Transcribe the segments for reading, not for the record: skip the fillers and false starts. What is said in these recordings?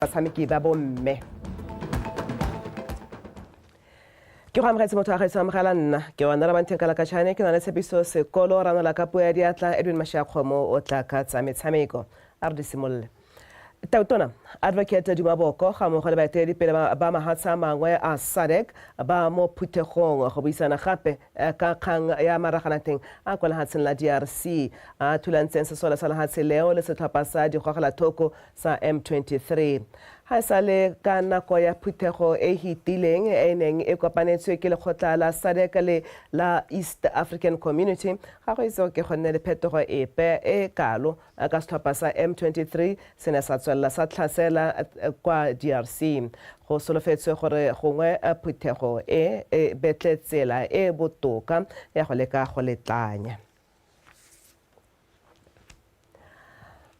batshameki ba bomme ke go amogetse motho a gaetsa amogela nna ke wa nna la banteng ka la katšhane ke na le tshepiso sekolo ranola ka puo ya diatla Edwin Mashiakgomo o tla ka tsa metshameko a re di simolle Tautona advocate Dumaboko ga mo go le baeteledipele ba mahatsha mangwe a SADC ba mo phuthegong go buisana gape ka kgang ya maraganateng a kwa lehatsheng la DRC a thulantseng sesola sa lehatshe leo le setlhopha sa digogelathoko sa M23 ha sale ka nako ya phuthego e hitileng e neng e kopanetswe ke lekgotla la SADC le la East African Community ga go itse ke gonne le phetogo epe e kalo ka setlhopha sa M23 se ne sa tswella sa tlhasela kwa DRC go solofetswe gore gongwe phuthego e betletsela e botoka ya go leka go letlanya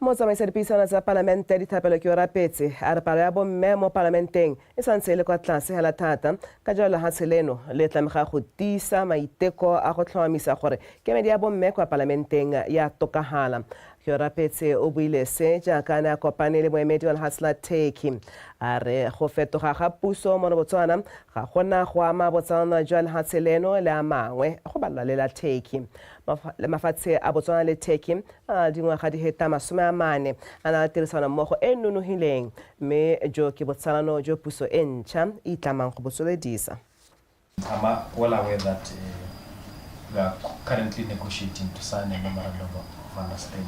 Motsamaisa dipuisano tsa palamente dithapelo ke o rapetse a re palo ya bomme mo parlamenteng e santse e le kwa tlase hela thata ka jalo lehatshe leno le tlamega go tiisa maiteko a go tlhomamisa gore kemedi ya bomme kwa parlamenteng ya tokagala ke o rapetse o buile se jaaka na kopane le moemedi wa lehatshe la Turkey a re go fetoga ga puso mo Botswana ga gona go ama botsana jwa lehatshe leno le a mangwe go balwa le la Turkey mafatshe a Botswana le Turkey a dingwaga di heta 40 a na tirisana mmogo e nonogileng mme jo ke botsalano jo puso e ntšha e tlamang go botsoledisa I'm well aware that we are currently negotiating to sign a memorandum of understanding,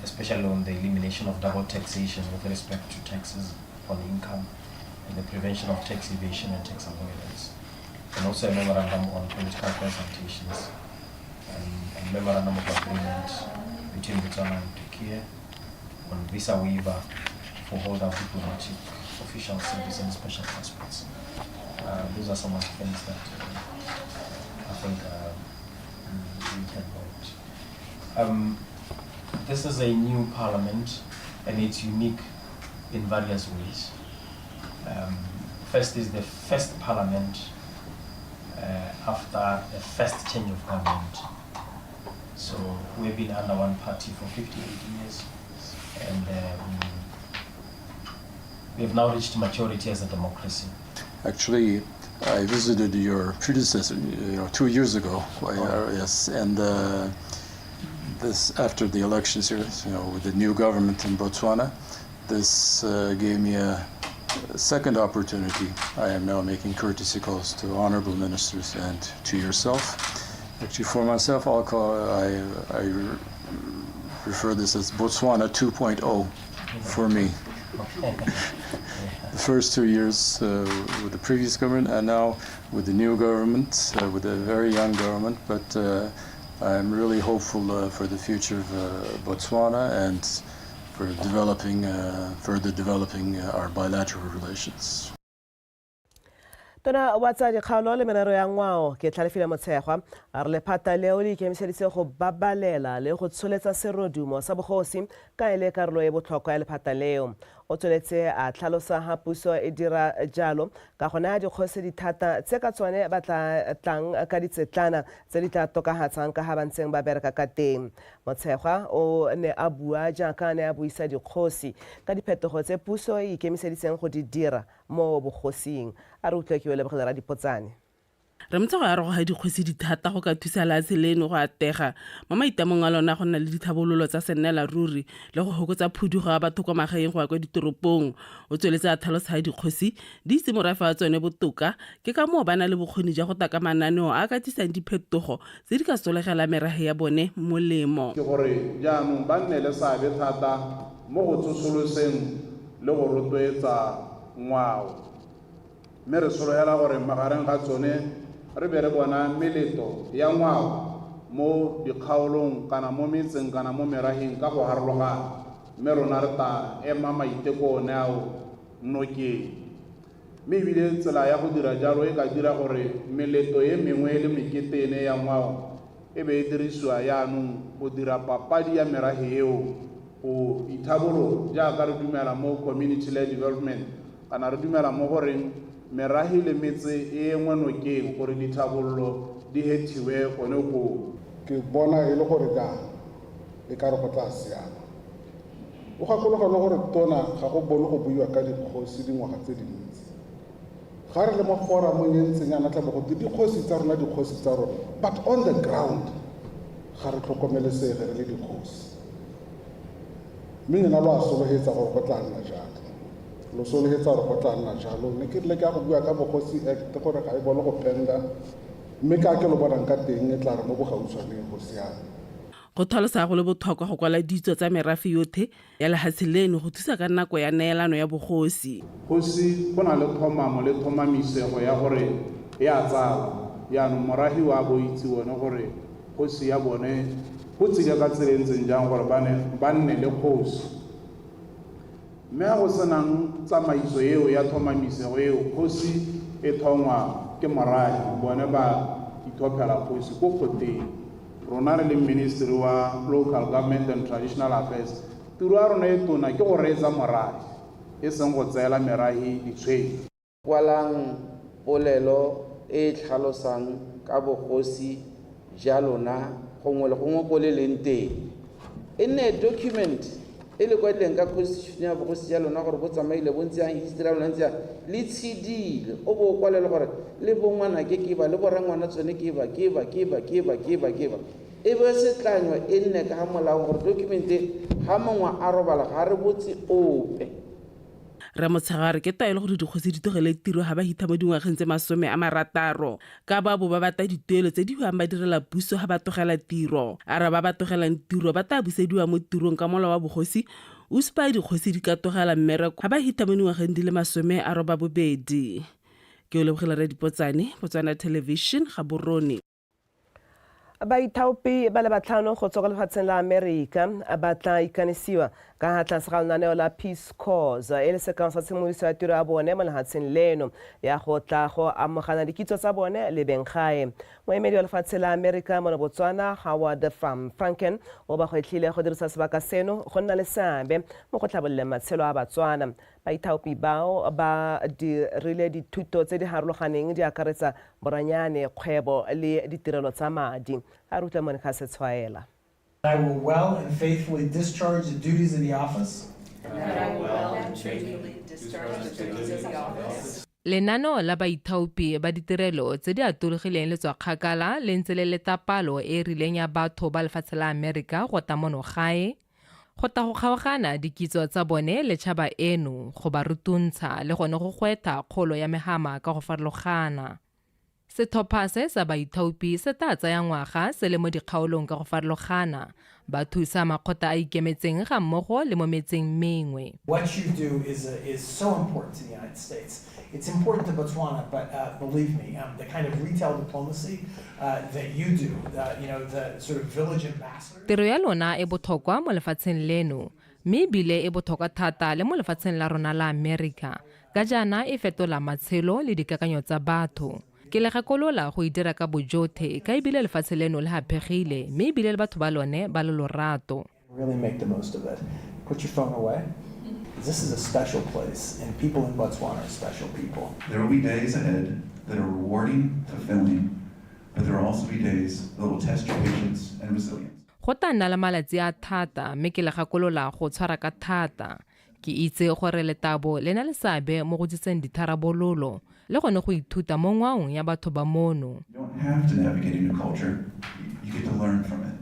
especially on the elimination of double taxation with respect to taxes on income and the prevention of tax evasion and tax avoidance, and also a memorandum on political consultations and a memorandum of agreement between Botswana and Turkey on visa waiver for holder of diplomatic, official service and special passports. Those are some of the things that I think we can vote. This is a new parliament and it's unique in various ways. First is the first parliament after the first change of government. So we've been under one party for 58 years and we have now reached maturity as a democracy. Actually, I visited your predecessor, 2 years ago. Yes, and this after the elections here, with the new government in Botswana, this gave me a second opportunity. I am now making courtesy calls to honorable ministers and to yourself. Actually, for myself, I refer this as Botswana 2.0 for me. The first 2 years with the previous government and now with the new government, with a very young government, but I'm really hopeful for the future of Botswana and for further developing our bilateral relations. Tona watsa dikgaolo le merero ya ngwao ke tlhalefile motshegwa a re lephata leo le ikemiseditse go babalela le go tsholetsa serodumo sa bogosi ka ele karolo e botlhokwa ya lephata leo o tsholetse a tlhalosa ha puso e dira jalo ka gona dikgosi dithata tse ka tsone ba tlang ka ditsetlana tse di tla tokagatsang ka ha ba ntseng ba bereka ka teng motshegwa o ne a bua jaaka ne a buisa dikgosi ka diphetogo tse puso e ikemiseditseng go di dira mo bogosing a re utlwe ke lebogela ra dipotsane re motse go ya re go ga dikgosi dithata go ka thusa lehatshe leno go atega mo maitamong a lona go nna le dithabololo tsa sennela ruri le go hokotsa phudugo ya batho kwa magaeng go ya kwa ditoropong o tsweletse a tlhalosa ga dikgosi di itse morafe wa tsone botoka ke ka moo ba na le bokgoni jwa go taka mananeo a ka tlisang diphetogo tse di ka solegela merage ya bone molemo ke gore jaanong ba nne le seabe thata mo go tsosoloseng le go rotloetsa ngwao mme re sologela gore magareng ga tsone re be re bona meletlo ya ngwao mo dikgaolong kana mo metseng kana mo merageng ka go harologana mme rona re ta ema maiteko one ao nokeng mme ebile tsela ya go dira jalo e ka dira gore meletlo e mengwe le meketene ya ngwao e be e dirisiwa yaanong go dira papadi ya merage eo go ithabolo jaaka re dumela mo community led development kana re dumela mo goreng merahi le metse e nngwe nokeng gore dithabollo di hethiwe gone go ke bona e le gore ka e ka re go tla siama o gakologa le gore tona ga go bone go buiwa ka dikgosi dingwaga tse dintsi ga re le mo foramong e ntseng yana tla go dikgosi tsa rona but on the ground ga re tlhokomelesege re le dikgosi mme nna lo a sologetsa gore go tla nna jalo lo sologetsa gore go tla nna jalo ne ke rile ka go bua ka bogosi act gore ga e bone go penda mme ka ke lo bonang ka teng e tla re mo bogautshwaneng go siame go tlhalosa go le botlhokwa go kwala ditso tsa merafe yotlhe ya lehatshe leno go thusa ka nako ya neelano ya bogosi gosi go na le thomamo le thomamisego ya gore e a tsala yaanong morahi wa bo itse bone gore gosi ya bone go tsile ka tselentseng jang gore ba nne le kgosi mme ga go senang tsamaiso eo ya thomamisego eo kgosi e thongwa ke morahi bone ba ithopela kgosi ko kgoteng rona re le ministry wa local government and traditional affairs tiro ya rona e tona ke go reetsa morahi e seng go tseela merahi ditshwetso kwalang polelo e tlhalosang ka bogosi jalona gongwe le gongwe ko le leng teng e nne document e le kwadileng ka constitution ya bogosi jalona gore bo tsamaile bontse yang history ya lona ntse yang le tshedile o bo kwalele gore le bongwana ke ba le borangwana tsone ke ba e be setlanywa e nne ka molao gore document ha mongwe a robala ga re botse ope re motshegare ke taelo gore dikgosi di tlogele tiro ga ba hita mo dingwageng tse 60 ka ba bo ba bata dituelo tse di buang ba direla puso ga ba tlogela tiro a re ba ba tlogelang tiro ba tla busediwa mo tirong ka molao wa bogosi o supa dikgosi di ka tlogela mmereko ga ba hita mo dingwageng di le 62 ke o lebogela re dipotsane Botswana Television ga borone baithaopi ba le batlhano go tswa go lefatsheng la Amerika ba tla ikanisiwa ka ga tlase ga lenaneo la Peace Corps e le sekao sa tshimodiso ya tiro ya bone mo lefatsheng leno ya go tla go amogana dikitso tsa bone le benggae moemedi wa lefatshe la Amerika mo Botswana Howard Franken o ba go etlile go dirisa sebaka seno go nna le seabe mo go tlhabololeng matshelo a Batswana baithaopi bao ba dirile dithuto tse di harologaneng di akaretsa boranyane kgwebo le ditirelo tsa madi a rutla Monica SETSWANA. I will well and faithfully discharge the duties of the office. Lenaneo la baithaopi ba ditirelo tse di atologileng le tswa kgakala le ntse le leta palo e rileng ya batho ba lefatshe la Amerika go ta mono gae go ta go kgaogana dikitso tsa bone le tšhaba eno go ba rutuntsha le gone go gwetha kgolo ya megama ka go farologana Sethopha se sa baithaopi se tla tsaya ngwaga se le mo dikgaolong ka go farologana ba thusa makgotla a ikemetseng ga mmogo le mo metseng mengwe. What you do is so important to the United States. It's important to Botswana, but believe me, the kind of retail diplomacy that you do, the sort of village ambassador. Tiro ya lona e botlhokwa mo lefatsheng leno, mme ebile e botlhokwa thata le mo lefatsheng la rona la Amerika. Ka jaana e fetola matshelo le dikakanyo tsa batho. Ke le gakolola go idira ka bojothe ka ebile lefatshe leno le hapegile mme ebile le batho ba lone ba le lorato. Really make the most of it. Put your phone away. This is a special place, and people in Botswana are special people. There will be days ahead that are rewarding, fulfilling, but there will also be days that will test your patience and resilience. Go ta nna le malatsi a thata mme ke le gakolola go tshwara ka thata. Ke itse gore letabo le na le seabe mo go diseng ditharabololo le gone go ithuta mo ngwaong ya batho ba mono. You don't have to navigate a new culture. You get to learn from it.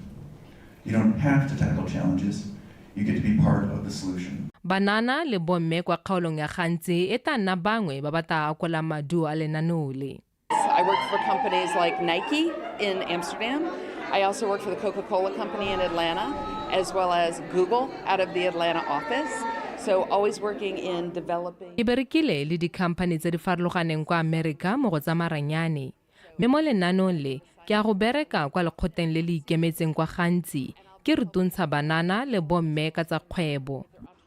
You don't have to tackle challenges. You get to be part of the solution. Banana le bomme kwa kgaolong ya gantsi e tla nna bangwe ba bata akola maduo a lenaneo le. I work for companies like Nike in Amsterdam. I also work for the Coca-Cola company in Atlanta, as well as Google out of the Atlanta office. So always working in developing. Ke berekile le di-company tse di farologaneng kwa Amerika mo go tsa maranyane. Mme mo lenaneong le ke a go bereka kwa lekgotleng le le ikemetseng kwa gantsi ke rutuntsha banana le bomme ka tsa kgwebo.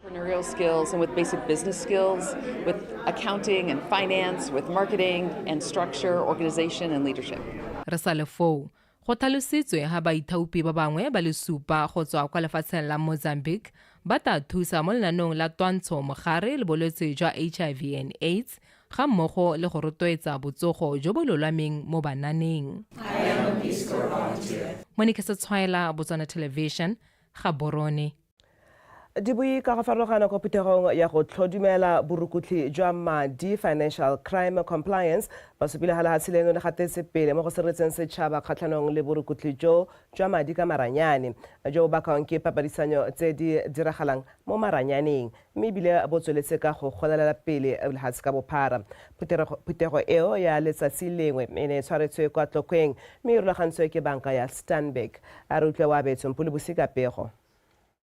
Entrepreneurial skills and with basic business skills, with accounting and finance, with marketing and structure, organization and leadership. Re sa le foo go tlhalositswe ga baithaopi ba bangwe ba le supa go tswa kwa lefatsheng la Mozambique ba tla thusa mo lenaneong la twantsho mogare le bolwetse jwa HIV and AIDS ga mmogo le go rotloetsa botsogo jo bo lolameng mo bananeng. I am a Peace Corps volunteer. Monica SETSWANA, Botswana Television, ga borone. di bui ka go farologana ko phuthegong ya go tlhodumela borukutli jwa madi financial crime compliance ba supile halahatsi leno le gatetse pele mo go seretseng setšhaba kgatlhanong le borukutli jo jwa madi ka maranyane jo bakang ke papadisanyo tse di diragalang mo maranyaneng mme ebile bo tsweletse ka go golelela pele lehatsi ka bophara phuthego eo ya letsatsi lengwe e ne tshwaretswe kwa Tlokeng mme e rulagantswe ke banka ya Stanbic a re utlwe wa betsong pule bosikapego.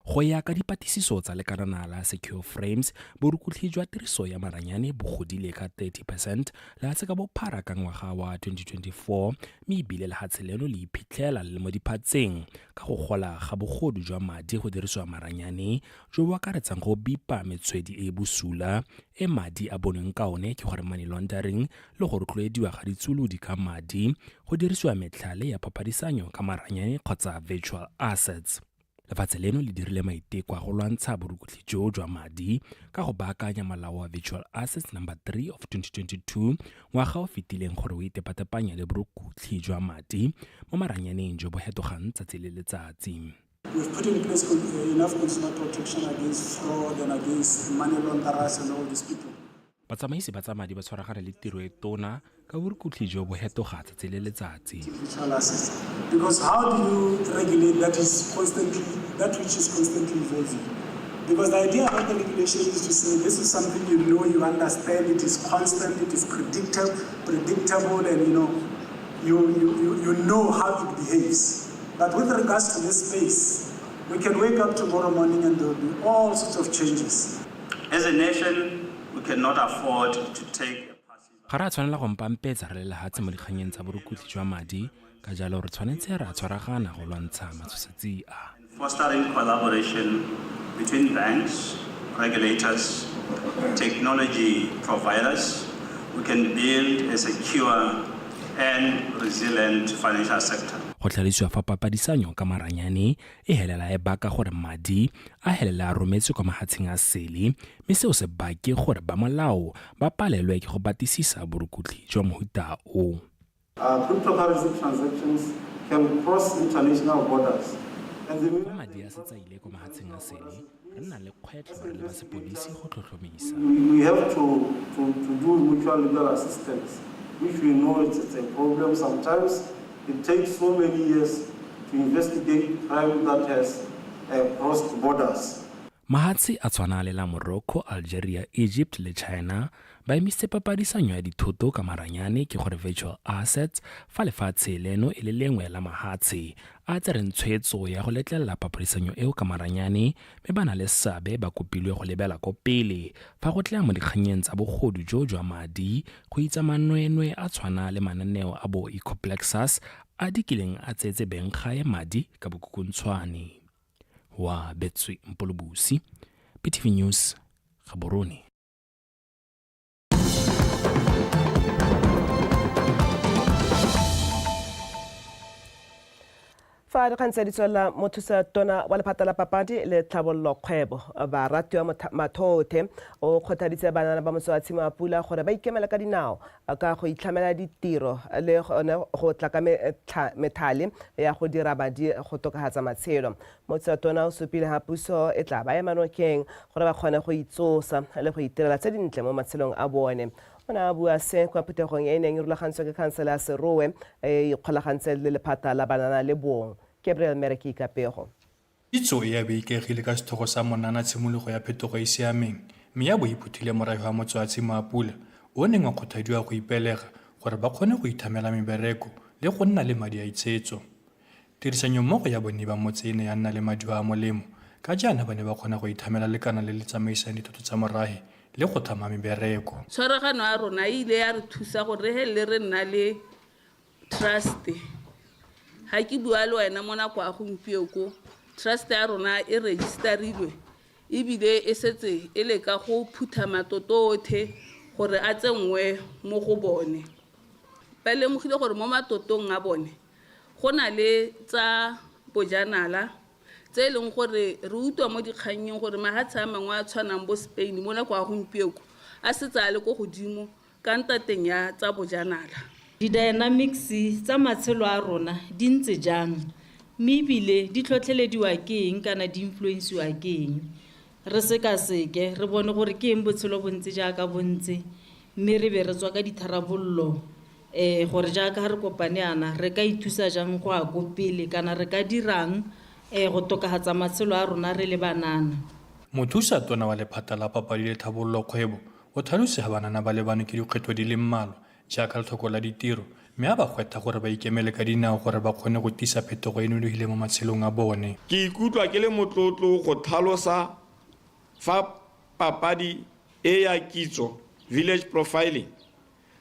Go ya ka dipatlisiso tsa lekanana la Secure Frames, borukutli jwa tiriso ya maranyane bo godile ka 30% lehatsi ka bophara ka ngwaga wa 2024 mme ebile lehatsi leno le iphitlhela le mo diphatseng ka go gola ga bogodu jwa madi go dirisiwa maranyane jo bo akaretsang go bipa metswedi e bosula e madi a bonweng ka one ke gore money laundering le go rotloediwa ga ditsolodi ka madi go dirisiwa metlhale ya phapadisanyo ka maranyane kgotsa virtual assets. Lefatshe leno le dirile maiteko a go lwantsha borukutli jo jwa madi ka go baakanya molao wa Virtual Assets number 3 of 2022 ngwaga o fetileng gore o itepatepanya le borukutli jwa madi mo maranyaneng jo bo hetogang tsatsi le letsatsi. We've put in place enough consumer protection against fraud and against money launderers and all these people. Batsamaisi ba tsa madi ba tshwaragana le tiro e tona ka borukutli jo bo hetoga tsatsi le letsatsi. Because how do you regulate that which is constantly evolving? Because the idea of the regulation is to say this is something you know, you understand, it is constant, it is predictable, and you know how it behaves. But with regards to this space, we can wake up tomorrow morning and there will be all sorts of changes. As a nation, we cannot afford to take a passive. Ga re tshwanela go mpampetsa re le lehatsi mo dikganyeng tsa borukutli jwa madi ka jalo re tshwanetse ra tshwaragana go lwantsha matshosetsi a. Fostering collaboration between banks, regulators, technology providers, we can build a secure and resilient financial sector. Go tlhalisiwa fa papadisanyo ka maranyane e helela e baka gore madi a helela a rometswe kwa mahatsheng a sele mme seo se bake gore ba molao ba palelwe ke go batisisa borukutli jwa mohuta o. Cryptocurrency transactions can cross international borders. Fa madi a setsaile kwa mahatsheng a sele re nna le kgwetlho re le ba sepodisi go tlhotlhomisa. We have to do mutual legal assistance, which we know it's a problem sometimes. It takes so many years to investigate crime that has crossed borders. Mahatsi a tshwana le la Morocco, Algeria, Egypt le China ba emise papadisanyo ya dithoto ka maranyane ke gore virtual assets fa lefatshe leno e le lengwe la mahatsi a tsereng tshwetso ya go letlelela papadisanyo eo ka maranyane mme ba na le seabe ba kopilwe go lebela ko pele fa go tla mo dikganyeng tsa bogodu jo jwa madi go itsa manwenwe a tshwana le mananeo a bo ecoplexus a dikileng a tsetse bengkgae madi ka bokukuntshwane. Wa Betswe Mpolobusi, PTV News, Gaborone. Fa re kgantse di tswela mothusa tona wa lephata la papadi le tlhabollo kgwebo ba Ratiwa Mathothe o kgothaditse banana ba Motswatshimo a Pula gore ba ikemela ka dinao ka go itlhamela ditiro le go tlaka methale ya go dira badi go tokahatsa matshelo. Mothusa tona o supile ha puso e tla ba emanokeng gore ba kgone go itsosa le go itirela tse dintle mo matshelong a bone. Ona bua se kwa phuthegong e neng e rulagantswe ke kansela Serowe e ikgolagantse le lephata la banana le bong. Gabriel Mereki Kapego. Itso e beikegile ka sethogo sa monana tshimologo ya phetogo e siameng mme ya bo iphuthile morago wa Motswatshimo a Pula o neng wa kgothadiwa go ipelega gore ba kgone go ithamela mebereko le go nna le madi a itshetso. Tirisanyo mmogo ya bone ba motse e ne ya nna le maduo a molemo ka jaana ba ne ba kgona go ithamela lekana le le tsamaisang dithoto tsa morahe le go thama mebereko. Tshwaragano a rona ile ya re thusa gore hele re nna le trust. Ha ke bua le wena mo nako a gompieko trust ya rona e registerilwe ebile e setse e le ka go phutha matotothe gore a tsengwe mo go bone. Ba lemogile gore mo matotong a bone go na le tsa bojanala tse leng gore re utwa mo dikganyeng gore mahatsi a mangwe a tshwanang bo Spain mo nako a gompieko a setsa le go godimo ka ntateng ya tsa bojanala. Di-dynamics tsa matshelo a rona di ntse jang mme ebile di tlhotlhelediwa ke eng kana di influensiwa ke eng. re sekaseke re bone gore ke eng botshelo bontsi jaaka bontsi mme re be re tswa ka ditharabololo gore jaaka re kopane ana re ka ithusa jang go a go pele kana re ka dirang go tokahatsa matshelo a rona re le banana. Mothusa tona wa lephata la papadi le tlhabololo kgwebo o tlhalosega banana ba lebane ke dikgwetlho di le mmalwa jaaka letlhoko la ditiro mme a ba kgwetha gore ba ikemele ka dinao gore ba kgone go tisa phetogo e nonofile mo matshelong a bone. Ke ikutlwa ke le motlotlo go tlhalosa fa papadi e ya kitso village profiling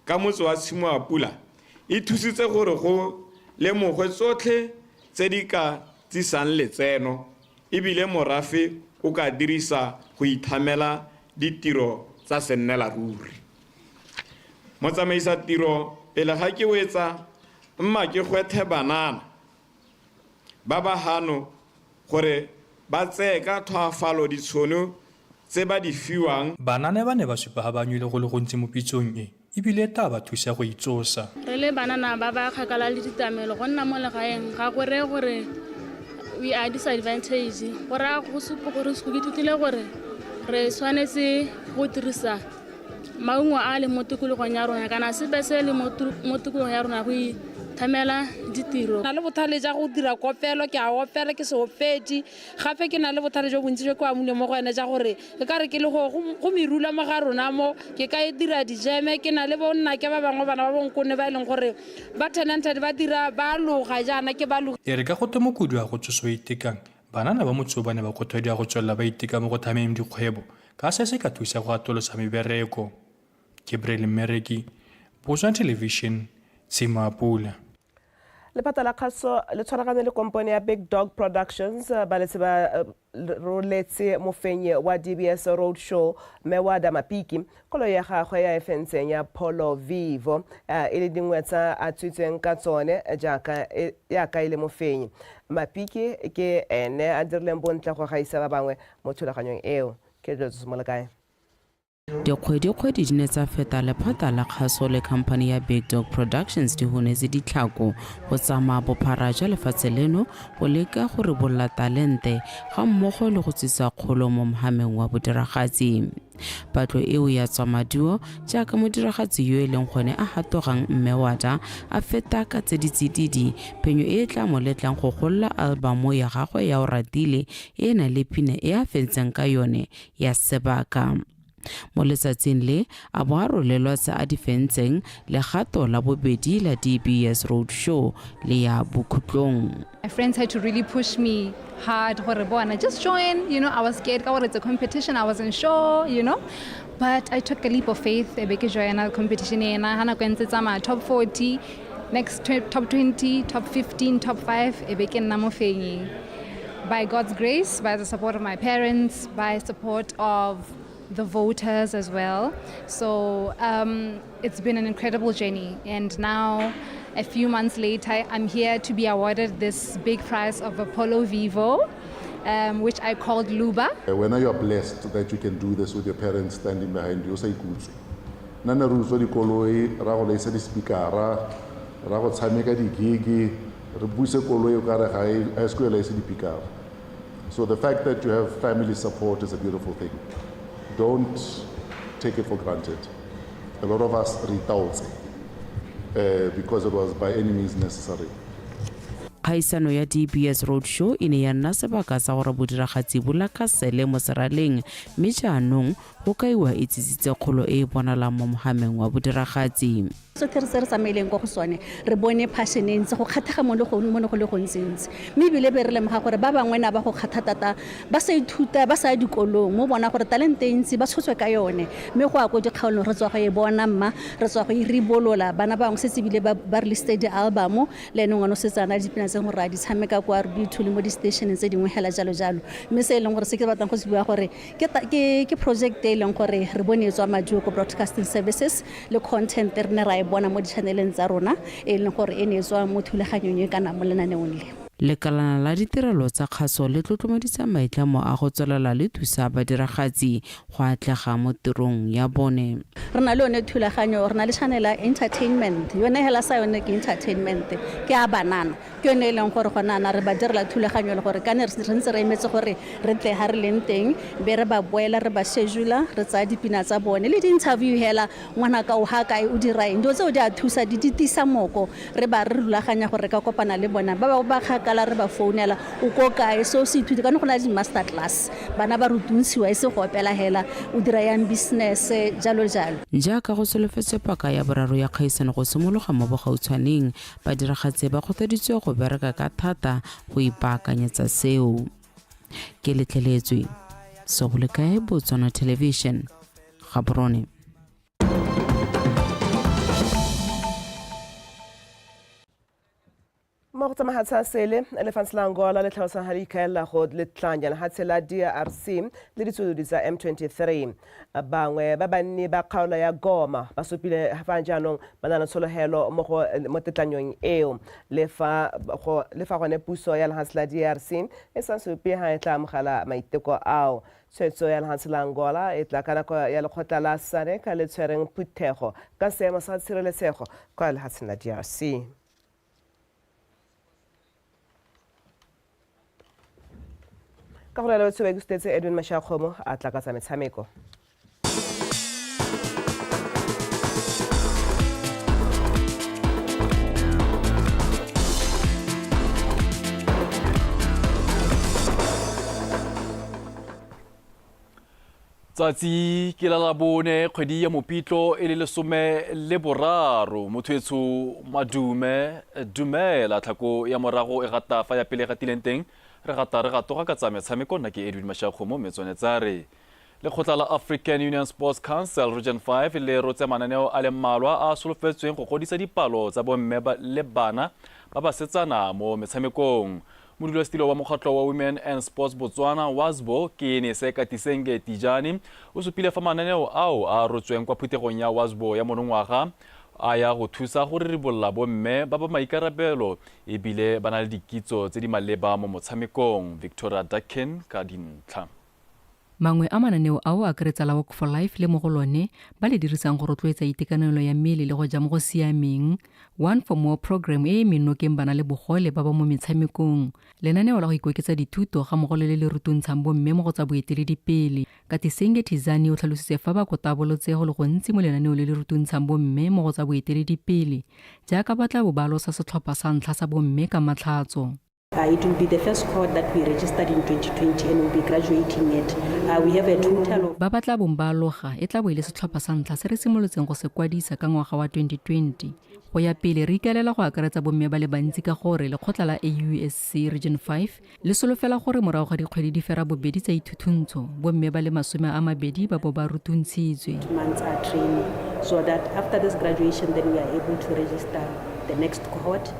ka motse wa tshimo wa Pula e thusitse gore go lemogwe tsotlhe tse di ka tsisang letseno ebile morafe o ka dirisa go ithamela ditiro tsa sennela ruri. Motsamaisa tiro pele ga ke wetsa mma ke gwethe banana ba ba hano gore ba tsee ka tlhoafalo ditshono tse ba di fiwang. Banana ba ne ba supa ga ba nywile go le gontsi mo pitsong e ebile ta ba thusa go itsosa. Re le banana ba ba kgakala le ditamelo go nna mo legaeng ga gore gore we are disadvantage gore go supa gore se go ithutile gore re tshwanetse go dirisa maungo a le mo tikologong ya rona kana sepe se le mo tikologong ya rona go ithamela ditiro. Na le bothale ja go dira kopelo ke a opela ke se opedi gape ke na le bothale jo bontsi jo kwa mone mo go ene ja gore ke ka re ke le go merula mo ga rona mo ke ka dira dijeme ke na le bonna ke ba bangwe bana ba bonkone ba ileng gore ba talented ba dira ba loga jana ke ba loga. E re ka go temokudu a go tsoso itekang banana ba motso ba ne ba kgothadia go tswella ba iteka mo go thameng dikgwebo ka se ka thusa go atolosa mebereko. Gabriel Mereki, Botswana Television, Pula. Lephata la kgaso le tshwaragane le kompone ya Big Dog Productions ba letse ba roletse mofenyi wa DBS roadshow Mewada Mapiki kolo ya gagwe ya efentseng ya Polo Vivo e le dingwe tsa a tswitseng ka tsone jaaka ya ka ile mofenyi. Mapiki ke ene a dirileng bontle go gaisa ba bangwe mo thulaganyong eo ke Joseph Molakae. Dikgwedi di ne tsa feta lephata la kgaso le company ya Big Dog Productions di honetse ditlhako go tsamaya bophara jwa lefatshe leno go leka go ribolla talente ga mmogo le go tsisa kgolo mo mohameng wa bodiragatsi. Patlo eo ya tsamaduo jaaka modiragatsi yo e leng gone a hatogang Mmewada a feta ka tse ditsididi phenyo e tla mo letlang go golla albumo ya gagwe ya o ratile e na le pina e a fentseng ka yone ya sebaka. Mo letsatsing le a bo a rolelwa tse a di fentseng legato la bobedi la DBS roadshow le ya bokhutlong. My friends had to really push me hard gore bona just join, you know. I was scared ka gore it's a competition, I wasn't sure, you know, but I took a leap of faith e be ke joina competition ena hana go ntse tsama top 40, next top 20, top 15, top 5 e be ke nna mofenyi. By God's grace, by the support of my parents, by support of the voters as well. So it's been an incredible journey, and now a few months later I'm here to be awarded this big prize of Apollo Vivo, which I called Luba. When you are blessed that you can do this with your parents standing behind you, say good. Nana ruso di koloi ra go lesa di speakera ra go tshameka di gigi re buse koloi o ka re ga e skoela e se di speakera. So the fact that you have family support is a beautiful thing. Don't take it for granted. A lot of us retailed because it was by any means necessary. Khaisano ya DBS roadshow ine ya nna sebaka sa gore bodiragatsi bo lakasele mo seraleng mme jaanong go kaiwa itsitsitse kgolo e bonalang mo mohameng wa bodiragatsi. So re tsamaileng go sone re bone passion e ntse go kgathega mo le go le gontsi mme bile be re lemoga gore ba bangwe na ba go kgathatata ba sa ithuta ba sa dikolong mo bona gore talente e ntse ba tshotswe ka yone mme go a go dikgaolo re tswa go e bona mma re tswa go e ribolola bana bangwe setse bile ba released album le eno ngwana setsana dipina tse go ra di tshameka kwa re dithule mo di station tse dingwe hela jalo mme se leng gore se ke batlang go se bua gore ke project e leng gore re bone tswa maduo ko broadcasting services le content re ne ra bona mo di-channeleng tsa rona e leng gore e ne tswa mo thulaganyong e kana mo lenaneong le. Lekalana la ditirelo tsa kgaso le tlotlomaditse maitlamo a go tswelela le thusa badiragatsi go atlega mo tirong ya bone. Re na le yone thulaganyo re na le channel ya entertainment yone hela sa yone ke entertainment ke a banana ke yone e leng gore gona na re ba direla thulaganyo le gore ka ne re ntse re emetse gore re tle ha re leng teng be re ba boela re ba schedule re tsa dipina tsa bone le di-interview hela ngwana ka o ha kae o dira eng dio tseo di a thusa di tisa moko re ba re rulaganya gore ka kopana le bona ba kgakala re ba founela o ko kae so se ithuti ka no gona di master class bana ba rutuntsiwa e se go opela hela o dira yang business jalo jalo. Jaaka go solofetse paka ya boraro ya kgaisano go simologa mo bogautshwaneng badiragatsi ba kgothaditswe go bereka ka thata go ipaakanyetsa seo. Ke letleletswe Serowe kae Botswana Television Gaborone. mo go tsamaya sele elephants la Angola le tlhalosa ha ikaela go le tlanyana ha tsela DRC le ditsudi tsa M23 bangwe ba banni ba kgaolo ya Goma ba sopile fa jaanong banana tsholohelo mo tetlanyong eo le fa gone puso ya la DRC e sa sope ha etla mogala maiteko ao tshwetso ya la Angola e tla kana ya lekgotla la SANE ka le tshwereng phuthego ka seemo sa tshireletsego kwa lehatsheng la DRC. Ka go lela tshwetso ke stetse Edwin Mashakgomo a tla ka tsa metshameko. Tsatsi ke la Labone kgwedi ya Mopitlo e le 13 mothoetso madume dumela tlhako ya morago e gata fa ya pele gatileng teng re gatoga ka tsa metshameko nna ke Edwin Mashakgomo metsonetsare le khotla la African Union Sports Council Region 5 le rotse mananeo a le mmalwa a solofetsweng go godisa dipalo tsa bomme le bana ba ba setsana mo metshamekong. Modulasetilo wa mokgatlo wa Women and Sports Botswana WASBO ke ne se Katisenge Tijani o supile fa mananeo ao a rotsweng kwa phuthegong ya WASBO ya monongwaga a ya go thusa go riribolla bomme ba ba maikarabelo e bile ba na le dikitso tse di maleba mo motshamekong. Victoria Dikgang ka dintlha. Mangwe a mananeo ao a akaretsa la Walk for Life le mo go lone ba le dirisang go rotloetsa itekanelo ya mmele le go ja mo go siameng. One for More program e menokeng bana le bogole ba ba mo metshamekong. Lenaneo la go ikoketsa dithuto ga mogole le rutuntshang bomme mo go tsa boeteledipele. Katisenge Tizani o tlhalositse fa ba kotabolotse go le gontsi mo lenaneo le rutuntshang bomme mo go tsa boeteledipele jaaka ba tla bo ba losa setlhopha sa ntlha sa bomme ka matlhatso. It will be the first cohort that we registered in 2020 and we'll be graduating it. We have a total of... Ba batla bomba loga e tla bo ile setlhopha sa ntlha se re simolotseng go se kwadisa ka ngwaga wa 2020. Go ya pele re ikaelela go akaretsa bomme ba le bantsi ka gore lekgotla la AUSC Region 5 le solofela gore morago ga dikgwedi di fera bobedi tsa ithuthuntsho bomme ba le 20 ba bo ba rutuntshitswe. Months are training so that after this graduation then we are able to register the next cohort.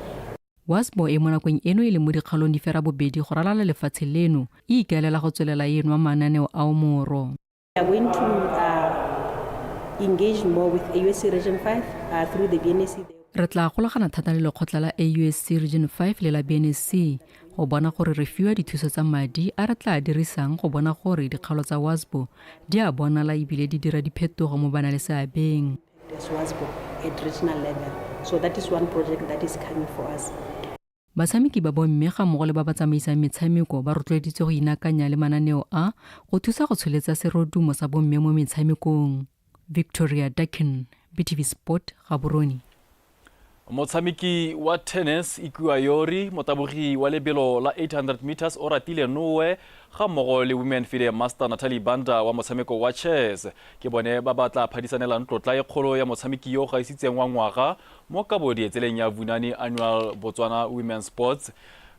WASBO e mo nakong eno e le mo dikgalong di fera bobedi go ralala lefatshe leno e ikaelela go tswelela eno a mananeo ao moro. We are going to engage more with AUSC Region 5 through the BNSC. Re tla golagana thata le lekgotla la AUSC Region 5 le la BNSC go bona gore re fiwa dithuso tsa madi a re tla dirisang go bona gore dikgalo tsa WASBO di a bonala ebile di dira diphetogo mo bana le seabeng. WASBO at regional level. So that is one project that is coming for us. Batshameki ba bomme ga mmogo le ba ba tsamaisang metshameko ba rotloeditswe go inakanya le mananeo a go thusa go tsholetsa serodumo sa bomme mo metshamekong. Victoria Dikgang, BTV Sport, Gaborone. Motshameki wa tennis Ikuwa Yori motabogi wa lebelo la 800 meters o ratile nowe ga mmogo le women fide master Natalie Banda wa motshameko wa chess ke bone ba batla phadisanela ntlotla e kgolo ya motshameki yo ga isitseng wa ngwaga mo kabo dietseleng ya Vunani Annual Botswana Women Sports.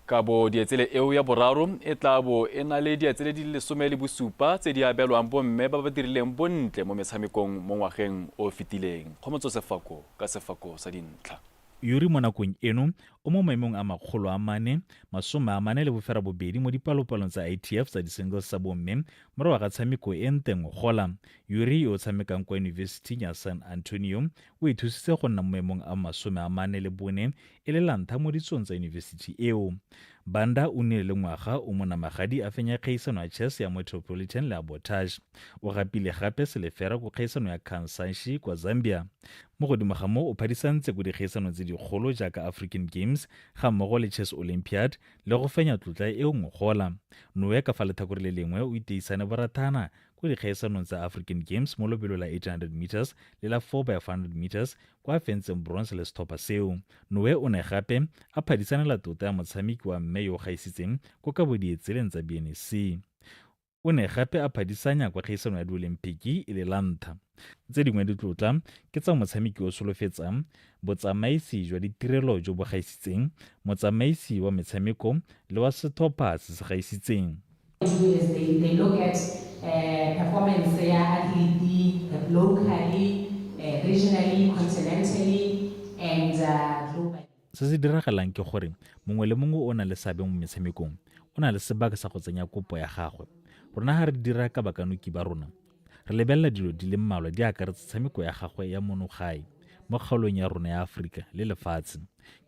Kabo dietsele eo ya boraro e tla bo e na le dietsele di le 17 tse di abelwang bomme ba ba dirileng bontle mo metshamekong mo ngwageng o fitileng. Khomotso Sefako ka Sefako sa dintlha. Yuri mo nakong eno o mo maemong a 442 mo dipalopalong tsa ITF tsa di-singles tsa bomme morago ga tshameko e nteng go gola. Yuri o tshamekang kwa yunibesithing ya San Antonio o ithusitse go nna mo maemong a 44 e le lantlha mo ditsong tsa yunibesithi eo. Banda o nnile le ngwaga o mo namagadi a fenya kgaisano ya chess ya Metropolitan le ya Botage. O gapile gape selefera go kgaisano ya Kansanshi kwa Zambia. Mo godimo ga moo o phadisantse go dikgaisano tse dikgolo jaaka African Games ga mmogo le Chess Olympiad le go fenya tlotla eo ngogola. Noe ka fa letlhakore le lengwe o iteisane boratana go dikgaisanong tsa African Games mo lobelo la 800 meters le la 4x100 meters kwa fentseng bronze le sethopa seo. Noe o ne gape a phadisanela tota ya motshameki wa mme yo gaisitseng ko ka bodietseleng tsa BNC. O ne gape a phadisanya kwa kgaisano ya di-Olimpiki e le lantha. Tse dingwe ditlotla ke tsa motshameki o solofetsang, botsamaisi jwa ditirelo jo bo gaisitseng, motsamaisi wa metshameko le wa sethopa se se gaisitseng. They look at performance ya athlete locally, regionally, continentally, and globally. Se se diragalang ke gore mongwe le mongwe o na le seabe mo metshamekong, o na le sebaka sa go tsenya kopo ya gagwe. Rona ga re dira ka bakanoki ba rona, re lebelela dilo di le mmalwa di akaretsa tshameko ya gagwe ya monogae mo kgaolong ya rona ya Aforika le lefatshe.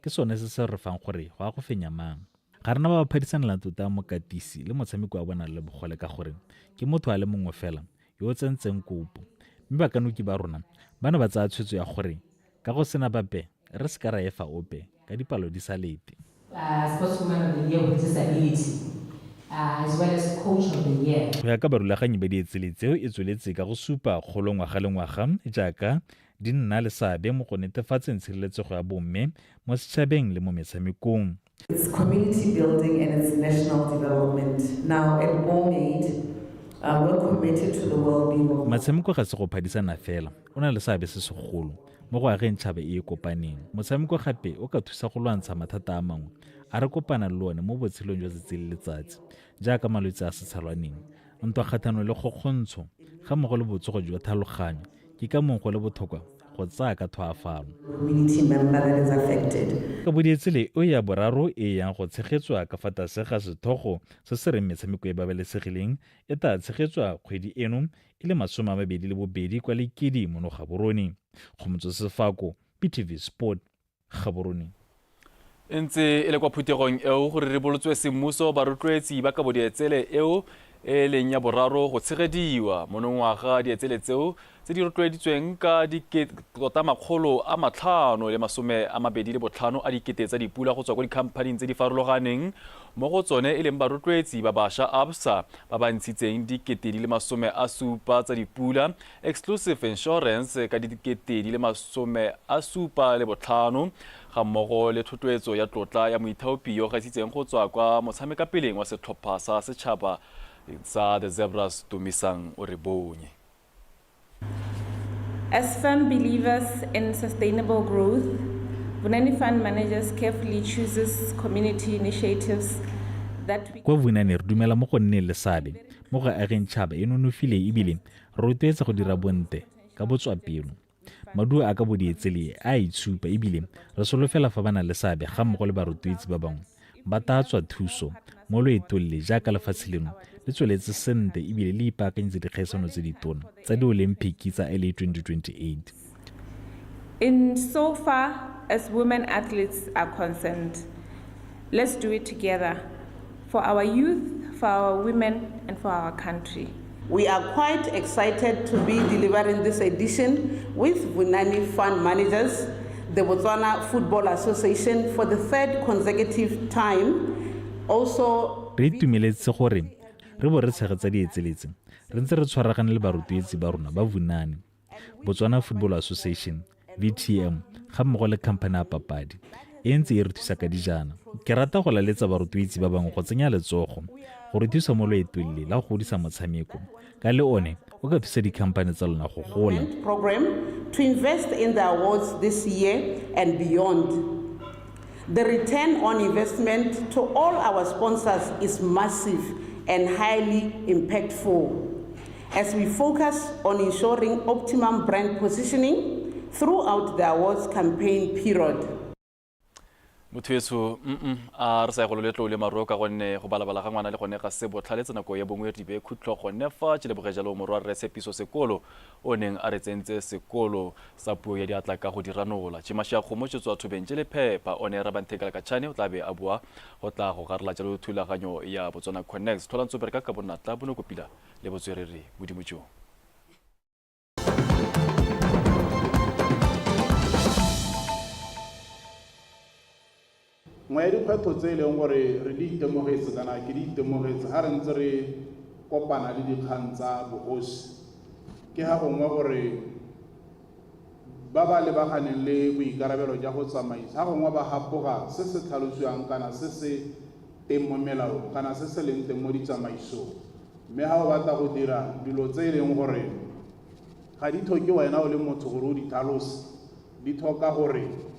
Ke sone se se re fang gore go a go fenya mang. Ga rena ba phadisanela tota mokatisi le motshameko wa bona le bogole ka gore ke motho a le mongwe fela yo o tsentseng kopo. Mme bakanoki ba rona ba ne ba tsaya tshwetso ya gore ka go sena bape re se ka ra efa ope ka dipalo di sa lete. Sportswoman of the Year with Disability, as well as Coach of the Year. Go ya ka barulaganyi ba dietsele tseo e tsweletse ka go supa kgolo ngwaga le ngwaga jaaka di nna le seabe mo go netefatseng tshireletsego ya bomme mo setšhabeng le mo metshamekong. It's community building and it's national development. Now at BONGWE, we're committed to the well-being of... Motshameko ga se go phadisana fela, o na le seabe se segolo mo go ageng tšhaba e kopaneng. Motshameko gape o ka thusa go lwantsha mathata a mangwe a re kopana le one mo botshelong jwa letsatsi le letsatsi jaaka malwetse a setshwaneng, ntwa kgatlhanong le kgokgontsho ga mmogo le botsogo jwa tlhaloganyo. Ke ka mongwe go le botlhokwa go tsaya ka tlhoafalo. Community member that is affected. Ka bodietsele o ya boraro e yang go tshegetswa ka fa tlase ga sethogo se se reng metshameko e babalesegileng e tla tshegetswa kgwedi eno e le 22 kwa Lekidi mo Gaborone. Go motso Sefako, PTV Sport, Gaborone. Ntse e le kwa phuthegong eo gore re bolotswe semmuso ba rotloetsi ba ka bodietsele eo e leng ya boraro go tshegediwa monongwaga dietsele tseo tse di rotloeditsweng ka $525 a dikete tsa dipula go tswa kwa dikhamphaneng tse di farologaneng mo go tsone e leng barotloetsi ba bašwa ABSA ba ba ntshitseng dikete di le 70 tsa dipula, Exclusive Insurance ka dikete di le 75 ga mmogo le thotloetso ya tlotla ya moithaopi yo gaisitseng go tswa kwa motshamekapeleng wa setlhopha sa setšhaba sa The Zebras Tumisang o re bonye. As firm believers in sustainable growth, Vunani Fund Managers carefully chooses community initiatives that we... Kwa Vunani re dumela mo go nne le seabe mo go ageng tšhaba e nonofile ebile re rotloetsa go dira bontle ka botswapelo. Maduo a ka bodietsele a itshupa ebile re solofela fa ba na le seabe ga mmogo le barotloetsi ba bangwe ba tatswa thuso mo loetong le jaaka lefatshe leno le tsweletse sente ebile le ipaakanyetsa dikgaisano tse ditona tsa di-Olimpiki tsa LA 2028. In so far as women athletes are concerned, let's do it together for our youth, for our women, and for our country. We are quite excited to be delivering this edition with Vunani Fund Managers, the Botswana Football Association, for the third consecutive time. Also, re itumeletse gore re bo re tshegetsa dietseletse re ntse re tshwaragane le barotloetsi ba rona ba Vunani, Botswana Football Association, VTM, ga mmogo le khamphane ya papadi e ntse e re thusa ka dijana. Ke rata go laletsa barotloetsi ba bangwe go tsenya letsogo go re thusa mo loetong le la go godisa motshameko ka le one o ka thusa dikhamphane tsa lona go gola. Program to invest in the awards this year and beyond. The return on investment to all our sponsors is massive and highly impactful as we focus on ensuring optimum brand positioning throughout the awards campaign period. Motho a re sa go letlo le maro ka gonne go balabala ga ngwana le gone ga se botlhaletse nako ya bongwe di be khutlo gone fa tšile bogejalo morwa re sepiso sekolo o neng a re tsentse sekolo sa puo ya diatla ka go diranola tšimaša kgomo tšetswa thobentše le phepa o ne ra banthekela ka tšhane o tla be a bua go tla go garela tšalo thulaganyo ya Botswana Connect tholantsho bereka ka bonatla bonokopila le botswerere bodimotšong. Ngwe dikgwetlho tse e leng gore re di itemogetse kana ke di itemogetse ga re ntse re kopana le dikgang tsa bogosi ke ga gongwe gore ba ba lebaganeng le boikarabelo ja go tsamaisa ga gongwe ba gapoga se se tlhalosiwang kana se se teng mo melaong kana se se leng teng mo ditsamaisong mme ga o batla go dira dilo tse e leng gore ga di tlhoke wena o le motho gore o di tlhalose di tlhoka gore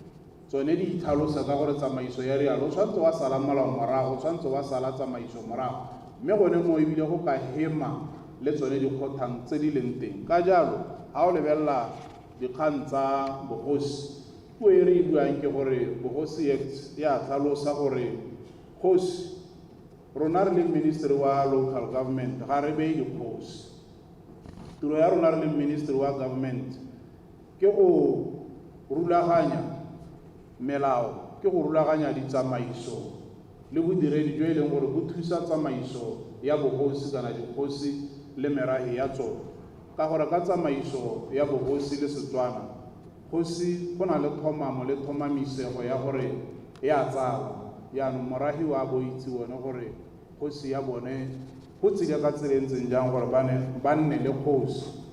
tsone di itlhalosa ka gore tsamaiso ya rialo o tshwanetse wa sala molao morago o tshwanetse wa sala tsamaiso morago mme gone mo ebile go ka hema le tsone dikgothang tse di leng teng ka jalo ga o lebelela dikgang tsa bogosi puo e re e buang ke gore bogosi act ya tlhalosa gore kgosi rona re le ministry wa local government ga re beye dikgosi tiro ya rona re le ministry wa government ke go rulaganya melao ke go rulaganya ditsamaiso le bodiredi jo e leng gore bo thusa tsamaiso ya bogosi kana dikgosi le merahi ya tsone ka gore ka tsamaiso ya bogosi le Setswana kgosi go na le thomamo le thomamisego ya gore ya tsala yaanong morahi wa bo itse bone gore kgosi ya bone go tsile ka tselentseng jang gore ba nne le kgosi